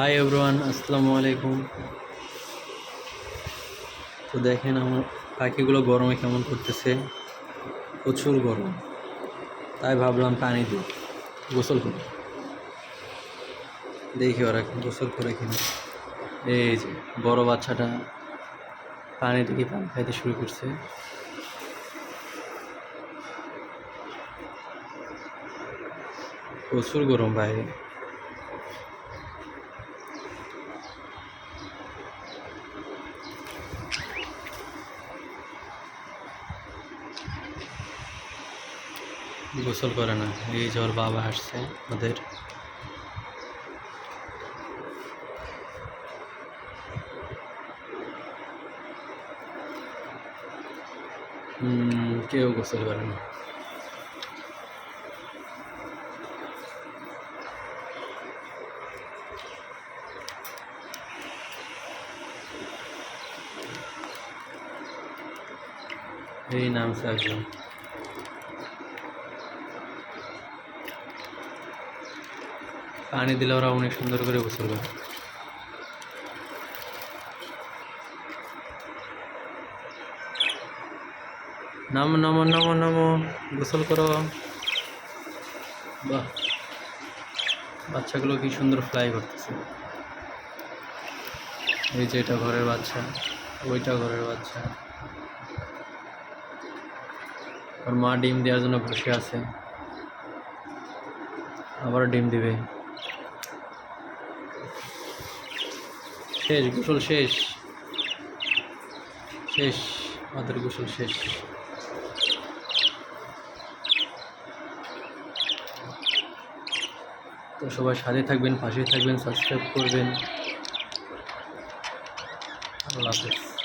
Hi everyone, আসসালামু আলাইকুম। তো দেখেন আমার পাখিগুলো গরমে কেমন করতেছে, প্রচুর গরম। তাই ভাবলাম পানি দিই, গোসল করি, দেখি ওরা গোসল করে কিনা। এই যে বড় বাচ্চাটা পানি দেখি পানি খাইতে শুরু করছে। প্রচুর গরম বাইরে। গোসল করে না, এই যে ওর বাবা আসছে ওদের। কেউ গোসল করে না। এই নামছে একজন। পানি দিলে ওরা অনেক সুন্দর করে গোসল করে। নামো নামো নামো নামো, গোসল করো। বাহ, বাচ্চাগুলো কি সুন্দর ফ্লাই করতেছে। এই যে এটা ঘরের বাচ্চা, ওইটা ঘরের বাচ্চা। ওর মা ডিম দেওয়ার জন্য বসে আছে, আবার ডিম দিবে। শেষ গোসল, শেষ শেষ, আমাদের গোসল শেষ। তো সবাই সাথে থাকবেন, পাশে থাকবেন, সাবস্ক্রাইব করবেন। আল্লাহ হাফেজ।